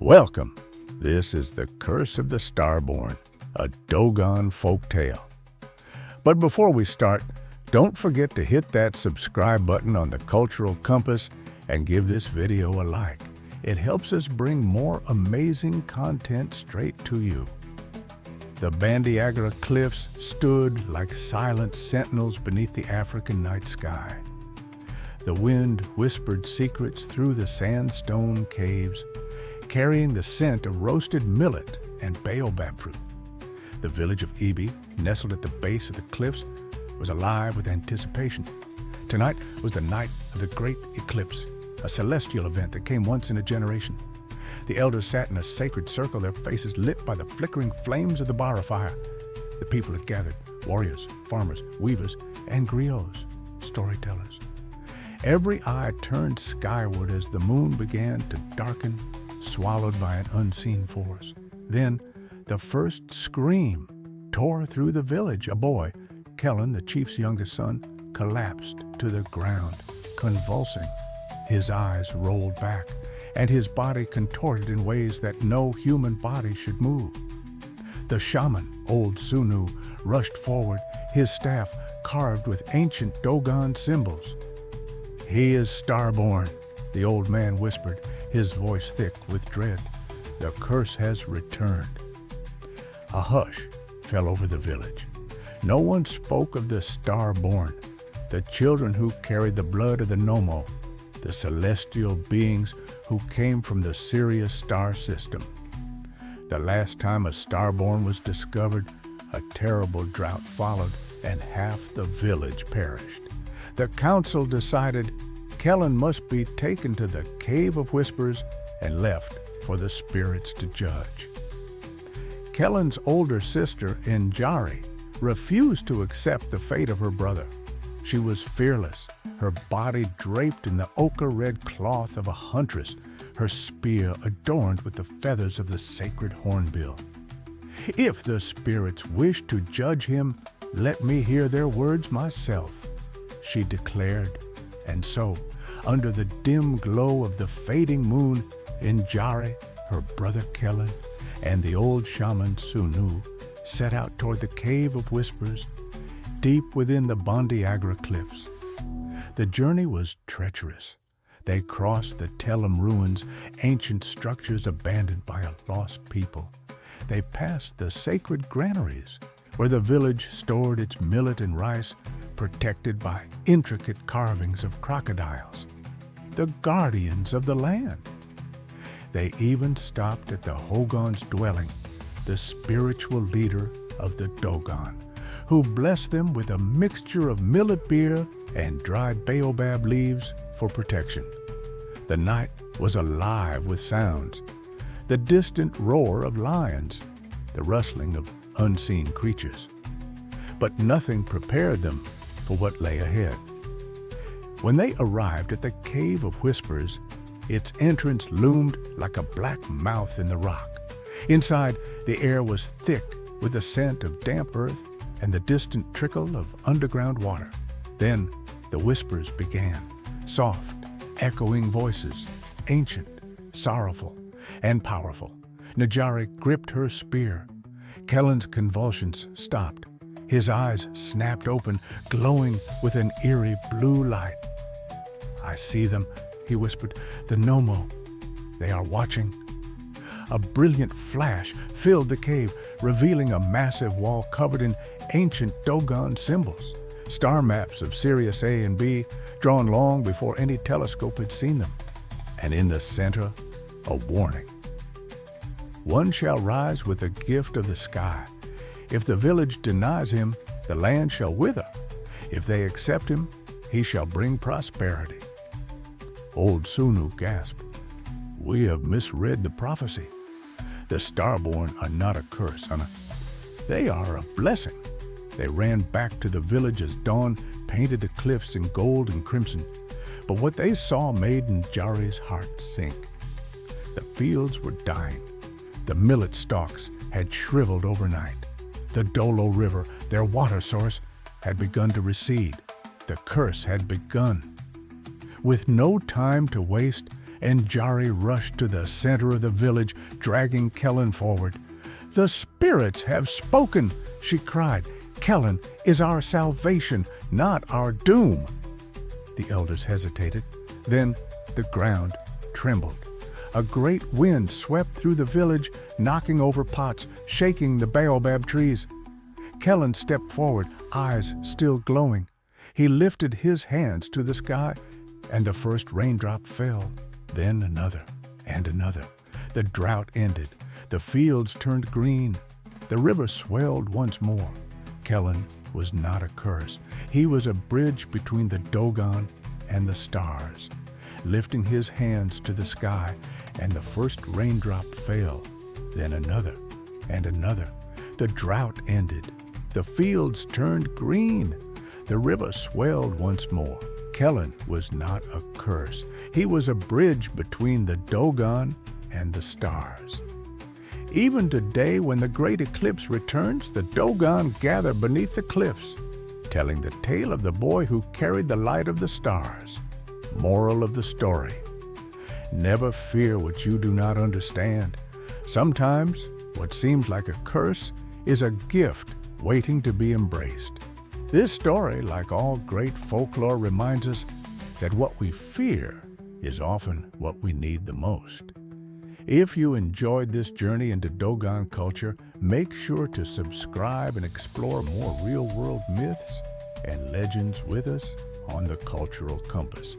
Welcome. This is The Curse of the Starborn, a Dogon folk tale. But before we start, don't forget to hit that subscribe button on the Cultural Compass and give this video a like. It helps us bring more amazing content straight to you. The Bandiagra cliffs stood like silent sentinels beneath the African night sky. The wind whispered secrets through the sandstone caves, carrying the scent of roasted millet and baobab fruit. The village of Ibi, nestled at the base of the cliffs, was alive with anticipation. Tonight was the night of the great eclipse, a celestial event that came once in a generation. The elders sat in a sacred circle, their faces lit by the flickering flames of the bara fire. The people had gathered, warriors, farmers, weavers, and griots, storytellers. Every eye turned skyward as the moon began to darken, swallowed by an unseen force. Then, the first scream tore through the village. A boy, Kellen, the chief's youngest son, collapsed to the ground, convulsing. His eyes rolled back, and his body contorted in ways that no human body should move. The shaman, old Sunu, rushed forward, his staff carved with ancient Dogon symbols. "He is Starborn," the old man whispered, his voice thick with dread. "The curse has returned." A hush fell over the village. No one spoke of the Starborn, the children who carried the blood of the Nomo, the celestial beings who came from the Sirius star system. The last time a Starborn was discovered, a terrible drought followed, and half the village perished. The council decided Kellen must be taken to the Cave of Whispers and left for the spirits to judge. Kellen's older sister, Njari, refused to accept the fate of her brother. She was fearless, her body draped in the ochre-red cloth of a huntress, her spear adorned with the feathers of the sacred hornbill. "If the spirits wish to judge him, let me hear their words myself," she declared. And so, under the dim glow of the fading moon, Njari, her brother Kellen, and the old shaman Sunu set out toward the Cave of Whispers, deep within the Bandiagra cliffs. The journey was treacherous. They crossed the Telem ruins, ancient structures abandoned by a lost people. They passed the sacred granaries, where the village stored its millet and rice, protected by intricate carvings of crocodiles, the guardians of the land. They even stopped at the Hogon's dwelling, the spiritual leader of the Dogon, who blessed them with a mixture of millet beer and dried baobab leaves for protection. The night was alive with sounds, the distant roar of lions, the rustling of unseen creatures. But nothing prepared them for what lay ahead. When they arrived at the Cave of Whispers, its entrance loomed like a black mouth in the rock. Inside, the air was thick with the scent of damp earth and the distant trickle of underground water. Then the whispers began, soft, echoing voices, ancient, sorrowful, and powerful. Njari gripped her spear. Kellen's convulsions stopped. His eyes snapped open, glowing with an eerie blue light. "I see them," he whispered. "The Nomo. They are watching." A brilliant flash filled the cave, revealing a massive wall covered in ancient Dogon symbols, star maps of Sirius A and B, drawn long before any telescope had seen them. And in the center, a warning. "One shall rise with the gift of the sky. If the village denies him, the land shall wither. If they accept him, he shall bring prosperity." Old Sunu gasped. "We have misread the prophecy. The Starborn are not a curse, Anna. They are a blessing." They ran back to the village as dawn painted the cliffs in gold and crimson. But what they saw made Njari's heart sink. The fields were dying. The millet stalks had shriveled overnight. The Dolo River, their water source, had begun to recede. The curse had begun. With no time to waste, and Jari rushed to the center of the village, dragging Kellen forward. "The spirits have spoken," she cried. "Kellen is our salvation, not our doom." The elders hesitated. Then the ground trembled. A great wind swept through the village, knocking over pots, shaking the baobab trees. Kellen stepped forward, eyes still glowing. He lifted his hands to the sky, and the first raindrop fell, then another and another. The drought ended. The fields turned green. The river swelled once more. Kellen was not a curse. He was a bridge between the Dogon and the stars. Lifting his hands to the sky, and the first raindrop fell, then another and another. The drought ended. The fields turned green. The river swelled once more. Kellen was not a curse. He was a bridge between the Dogon and the stars. Even today, when the great eclipse returns, the Dogon gather beneath the cliffs, telling the tale of the boy who carried the light of the stars. Moral of the story: never fear what you do not understand. Sometimes what seems like a curse is a gift waiting to be embraced. This story, like all great folklore, reminds us that what we fear is often what we need the most. If you enjoyed this journey into Dogon culture, make sure to subscribe and explore more real-world myths and legends with us on the Cultural Compass.